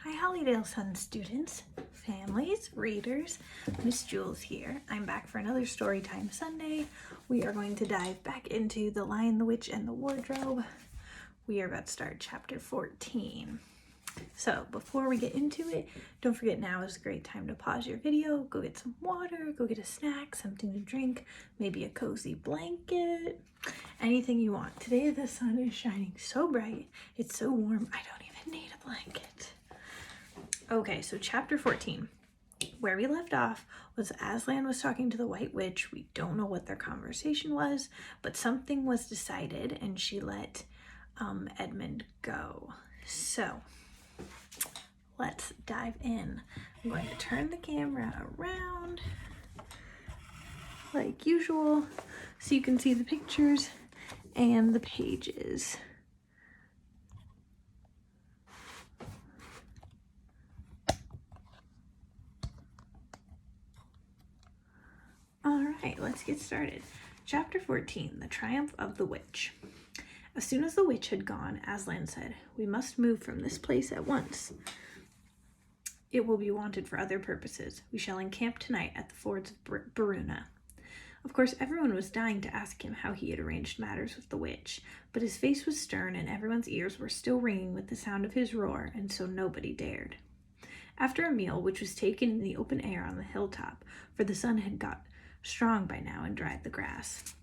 Hi Hollydale Sun students, families, readers, Miss Jules here. I'm back for another Storytime Sunday. We are going to dive back into The Lion, the Witch, and the Wardrobe. We are about to start chapter 14. So before we get into it, don't forget now is a great time to pause your video, go get some water, go get a snack, something to drink, maybe a cozy blanket, anything you want. Today the sun is shining so bright, it's so warm, I don't even need a blanket. Okay, so chapter 14. Where we left off was Aslan was talking to the White Witch. We don't know what their conversation was, but something was decided and she let Edmund go. So let's dive in. I'm going to turn the camera around like usual so you can see the pictures and the pages. Alright, let's get started. Chapter 14, The Triumph of the Witch. As soon as the witch had gone, Aslan said, "We must move from this place at once. It will be wanted for other purposes. We shall encamp tonight at the fords of Baruna." Of course, everyone was dying to ask him how he had arranged matters with the witch, but his face was stern and everyone's ears were still ringing with the sound of his roar, and so nobody dared. After a meal, which was taken in the open air on the hilltop, for the sun had got strong by now and dried the grass,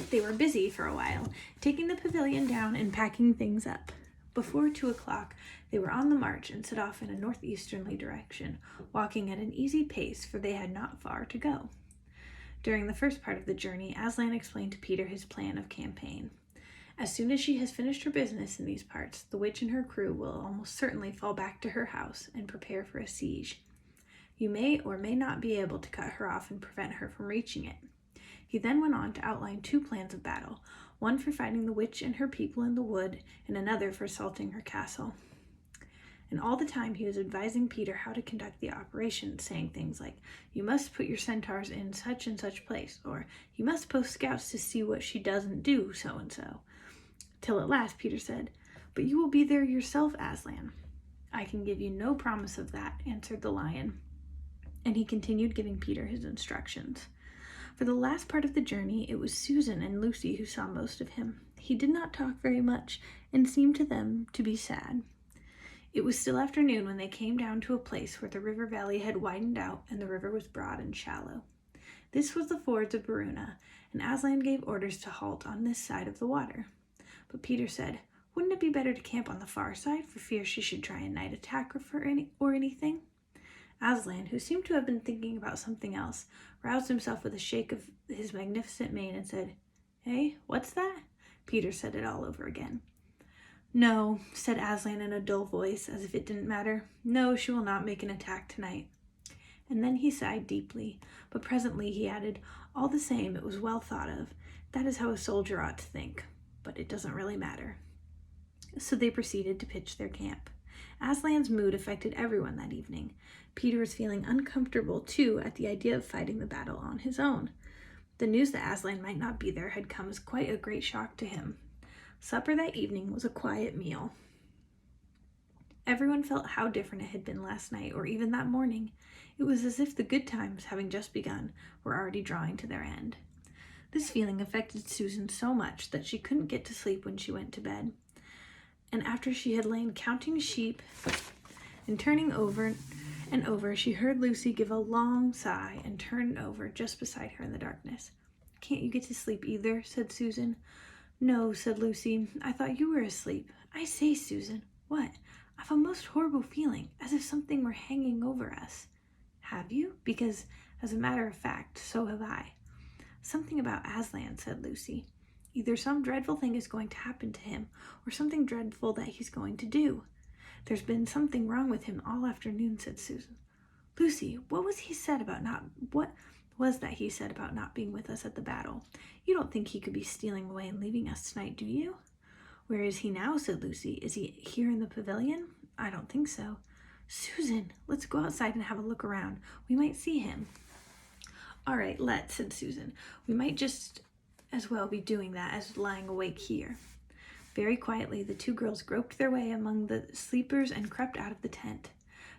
they were busy for a while, taking the pavilion down and packing things up. Before 2 o'clock, they were on the march and set off in a northeasterly direction, walking at an easy pace, for they had not far to go. During the first part of the journey, Aslan explained to Peter his plan of campaign. As soon as she has finished her business in these parts, the witch and her crew will almost certainly fall back to her house and prepare for a siege. You may or may not be able to cut her off and prevent her from reaching it. He then went on to outline 2 plans of battle, one for fighting the witch and her people in the wood, and another for assaulting her castle. And all the time he was advising Peter how to conduct the operation, saying things like, "You must put your centaurs in such and such place," or "You must post scouts to see what she doesn't do, so-and-so." Till at last Peter said, "But you will be there yourself, Aslan." "I can give you no promise of that," answered the lion. And he continued giving Peter his instructions. For the last part of the journey, it was Susan and Lucy who saw most of him. He did not talk very much and seemed to them to be sad. It was still afternoon when they came down to a place where the river valley had widened out and the river was broad and shallow. This was the fords of Baruna, and Aslan gave orders to halt on this side of the water. But Peter said, "Wouldn't it be better to camp on the far side for fear she should try a night attack or anything?" Aslan, who seemed to have been thinking about something else, roused himself with a shake of his magnificent mane and said, "Eh, what's that?" Peter said it all over again. "No," said Aslan in a dull voice, as if it didn't matter. "No, she will not make an attack tonight." And then he sighed deeply, but presently he added, "All the same, it was well thought of. That is how a soldier ought to think. But it doesn't really matter." So they proceeded to pitch their camp. Aslan's mood affected everyone that evening. Peter was feeling uncomfortable, too, at the idea of fighting the battle on his own. The news that Aslan might not be there had come as quite a great shock to him. Supper that evening was a quiet meal. Everyone felt how different it had been last night, or even that morning. It was as if the good times, having just begun, were already drawing to their end. This feeling affected Susan so much that she couldn't get to sleep when she went to bed. And after she had lain counting sheep and turning over and over, she heard Lucy give a long sigh and turn over just beside her in the darkness. "Can't you get to sleep either?" said Susan. "No," said Lucy. "I thought you were asleep." "I say, Susan." "What?" "I've a most horrible feeling, as if something were hanging over us." "Have you? Because, as a matter of fact, so have I." "Something about Aslan," said Lucy. "Either some dreadful thing is going to happen to him, or something dreadful that he's going to do." "There's been something wrong with him all afternoon," said Susan. "Lucy, what was that he said about not being with us at the battle? You don't think he could be stealing away and leaving us tonight, do you?" "Where is he now?" said Lucy. "Is he here in the pavilion?" "I don't think so." "Susan, let's go outside and have a look around. We might see him." "All right, let's," said Susan. "We might just as well be doing that as lying awake here." Very quietly, the two girls groped their way among the sleepers and crept out of the tent.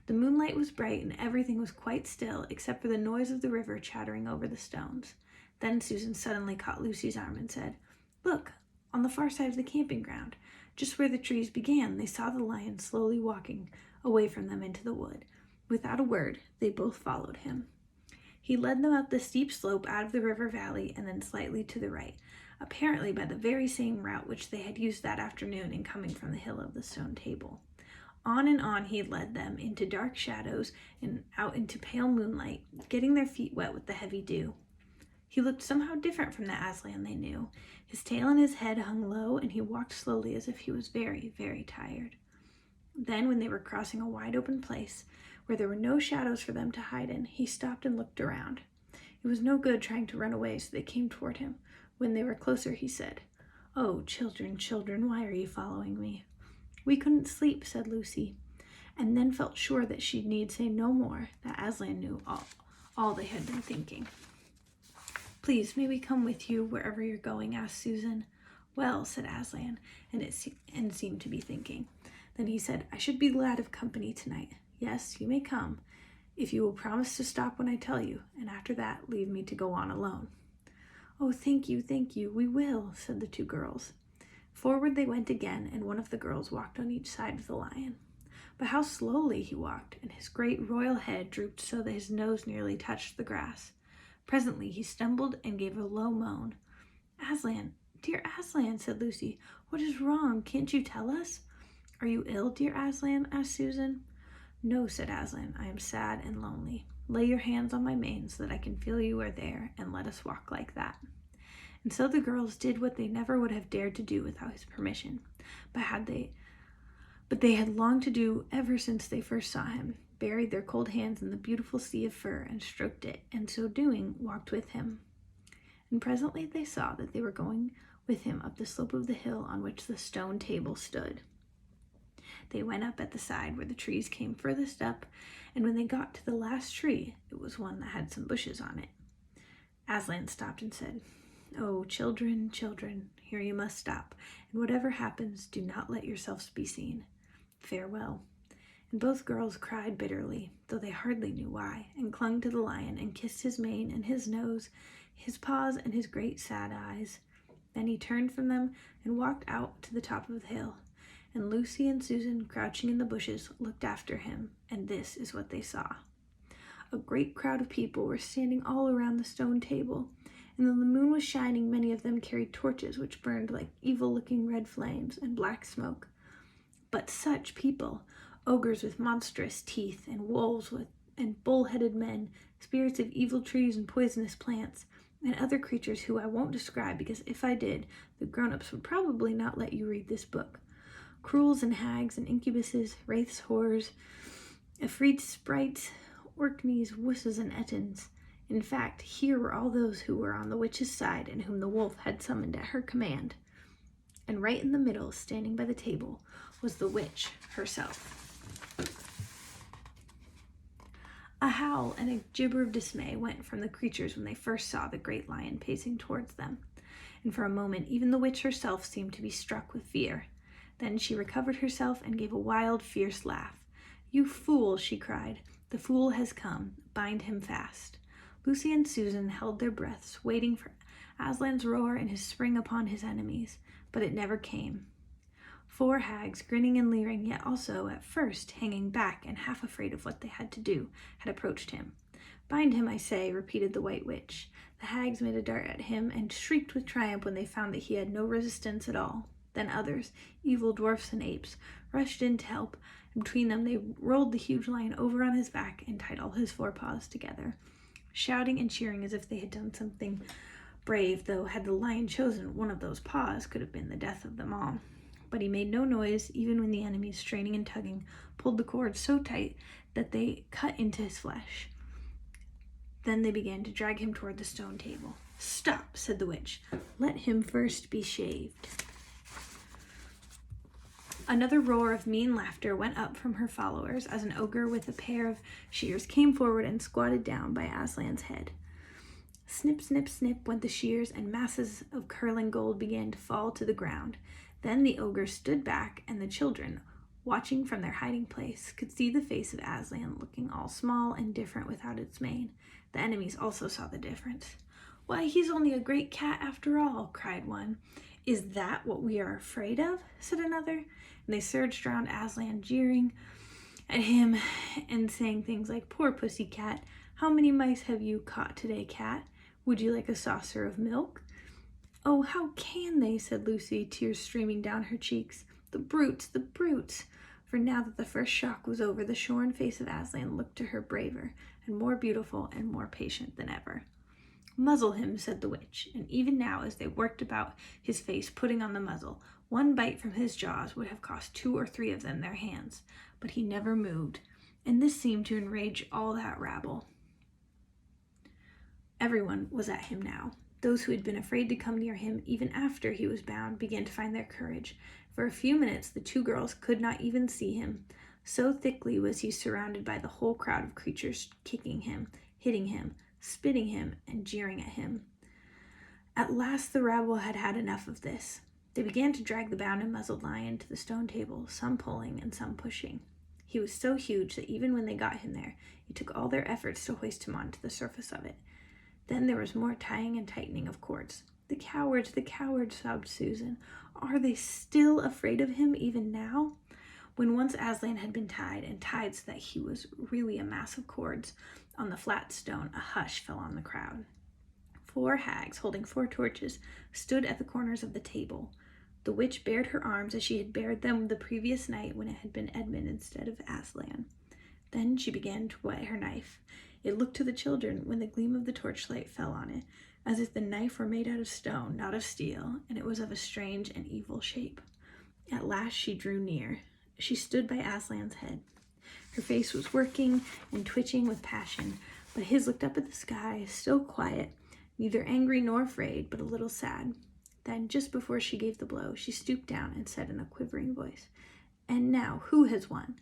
The moonlight was bright and everything was quite still except for the noise of the river chattering over the stones. Then Susan suddenly caught Lucy's arm and said, "Look, on the far side of the camping ground, just where the trees began, they saw the lion slowly walking away from them into the wood. Without a word, they both followed him. He led them up the steep slope out of the river valley and then slightly to the right, apparently by the very same route which they had used that afternoon in coming from the hill of the stone table. On and on he led them into dark shadows and out into pale moonlight, getting their feet wet with the heavy dew. He looked somehow different from the Aslan they knew. His tail and his head hung low, and he walked slowly as if he was very, very tired. Then, when they were crossing a wide-open place, where there were no shadows for them to hide in, he stopped and looked around. It was no good trying to run away, so they came toward him. When they were closer, he said, "Oh, children, children, why are you following me?" "We couldn't sleep," said Lucy, and then felt sure that she need say no more, that Aslan knew all they had been thinking. "Please, may we come with you wherever you're going?" asked Susan. "Well," said Aslan, and seemed to be thinking. Then he said, "I should be glad of company tonight. Yes, you may come, if you will promise to stop when I tell you, and after that leave me to go on alone." "Oh, thank you, we will," said the two girls. Forward they went again, and one of the girls walked on each side of the lion. But how slowly he walked, and his great royal head drooped so that his nose nearly touched the grass. Presently he stumbled and gave a low moan. "Aslan, dear Aslan," said Lucy, "what is wrong? Can't you tell us?" "Are you ill, dear Aslan?" asked Susan. "No," said Aslan, "I am sad and lonely. Lay your hands on my mane so that I can feel you are there, and let us walk like that." And so the girls did what they never would have dared to do without his permission, but they had longed to do ever since they first saw him, buried their cold hands in the beautiful sea of fur and stroked it, and so doing, walked with him. And presently they saw that they were going with him up the slope of the hill on which the stone table stood. They went up at the side where the trees came furthest up, and when they got to the last tree, it was one that had some bushes on it. Aslan stopped and said, "Oh, children, children, here you must stop, and whatever happens, do not let yourselves be seen. Farewell." And both girls cried bitterly, though they hardly knew why, and clung to the lion and kissed his mane and his nose, his paws and his great sad eyes. Then he turned from them and walked out to the top of the hill, and Lucy and Susan, crouching in the bushes, looked after him, and this is what they saw. A great crowd of people were standing all around the stone table, and though the moon was shining, many of them carried torches which burned like evil-looking red flames and black smoke. But such people! Ogres with monstrous teeth, and wolves and bull-headed men, spirits of evil trees and poisonous plants, and other creatures who I won't describe, because if I did, the grown-ups would probably not let you read this book. Cruels and hags and incubuses, wraiths, horrors, efreets, sprites, orkneys, wusses, and ettins. In fact, here were all those who were on the witch's side and whom the wolf had summoned at her command. And right in the middle, standing by the table, was the witch herself. A howl and a gibber of dismay went from the creatures when they first saw the great lion pacing towards them, and for a moment even the witch herself seemed to be struck with fear. Then she recovered herself and gave a wild, fierce laugh. "You fool," she cried. "The fool has come. Bind him fast." Lucy and Susan held their breaths, waiting for Aslan's roar and his spring upon his enemies, but it never came. 4 hags, grinning and leering, yet also, at first, hanging back and half afraid of what they had to do, had approached him. "Bind him, I say," repeated the White Witch. The hags made a dart at him and shrieked with triumph when they found that he had no resistance at all. Then others, evil dwarfs and apes, rushed in to help, and between them they rolled the huge lion over on his back and tied all his 4 paws together, shouting and cheering as if they had done something brave, though had the lion chosen one of those paws could have been the death of them all. But he made no noise, even when the enemies, straining and tugging, pulled the cord so tight that they cut into his flesh. Then they began to drag him toward the stone table. "Stop," said the witch. "Let him first be shaved." Another roar of mean laughter went up from her followers as an ogre with a pair of shears came forward and squatted down by Aslan's head. Snip, snip, snip went the shears, and masses of curling gold began to fall to the ground. Then the ogre stood back, and the children, watching from their hiding place, could see the face of Aslan looking all small and different without its mane. The enemies also saw the difference. "Why, he's only a great cat after all," cried one. "Is that what we are afraid of?" said another. And they surged around Aslan, jeering at him and saying things like, "Poor pussy cat, how many mice have you caught today, cat? Would you like a saucer of milk?" "Oh, how can they?" said Lucy, tears streaming down her cheeks. "The brutes, the brutes!" For now that the first shock was over, the shorn face of Aslan looked to her braver and more beautiful and more patient than ever. "Muzzle him," said the witch, and even now, as they worked about his face, putting on the muzzle, one bite from his jaws would have cost 2 or 3 of them their hands. But he never moved, and this seemed to enrage all that rabble. Everyone was at him now. Those who had been afraid to come near him even after he was bound began to find their courage. For a few minutes the 2 girls could not even see him. So thickly was he surrounded by the whole crowd of creatures, kicking him, hitting him, spitting him, and jeering at him. At last the rabble had had enough of this. They began to drag the bound and muzzled lion to the stone table, some pulling and some pushing. He was so huge that even when they got him there, it took all their efforts to hoist him onto the surface of it. Then there was more tying and tightening of cords. The cowards, sobbed Susan. Are they still afraid of him even now? When once Aslan had been tied, and tied so that he was really a mass of cords, on the flat stone, a hush fell on the crowd. 4 hags, holding 4 torches, stood at the corners of the table. The witch bared her arms as she had bared them the previous night when it had been Edmund instead of Aslan. Then she began to whet her knife. It looked to the children, when the gleam of the torchlight fell on it, as if the knife were made out of stone, not of steel, and it was of a strange and evil shape. At last she drew near. She stood by Aslan's head. Her face was working and twitching with passion, but his looked up at the sky, so quiet, neither angry nor afraid, but a little sad. Then, just before she gave the blow, she stooped down and said in a quivering voice, "And now, who has won?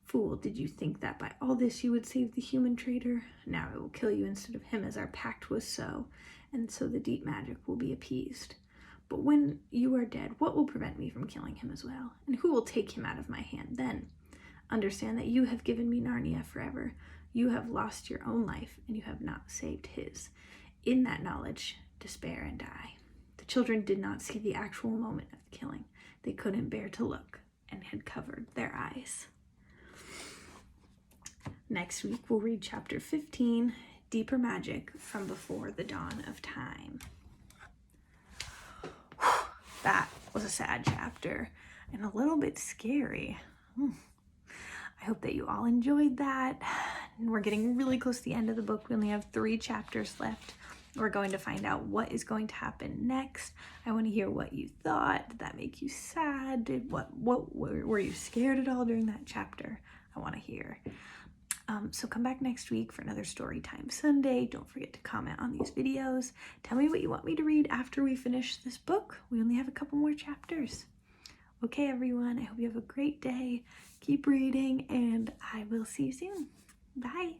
Fool, did you think that by all this you would save the human traitor? Now I will kill you instead of him, as our pact was so, and so the deep magic will be appeased. But when you are dead, what will prevent me from killing him as well? And who will take him out of my hand then? Understand that you have given me Narnia forever. You have lost your own life, and you have not saved his. In that knowledge, despair and die." The children did not see the actual moment of the killing. They couldn't bear to look, and had covered their eyes. Next week, we'll read chapter 15, Deeper Magic from Before the Dawn of Time. That was a sad chapter and a little bit scary. I hope that you all enjoyed that. We're getting really close to the end of the book. We only have 3 chapters left. We're going to find out what is going to happen next. I want to hear what you thought. Did that make you sad? Were you scared at all during that chapter? I want to hear. So come back next week for another Storytime Sunday. Don't forget to comment on these videos. Tell me what you want me to read after we finish this book. We only have a couple more chapters. Okay, everyone, I hope you have a great day. Keep reading, and I will see you soon. Bye.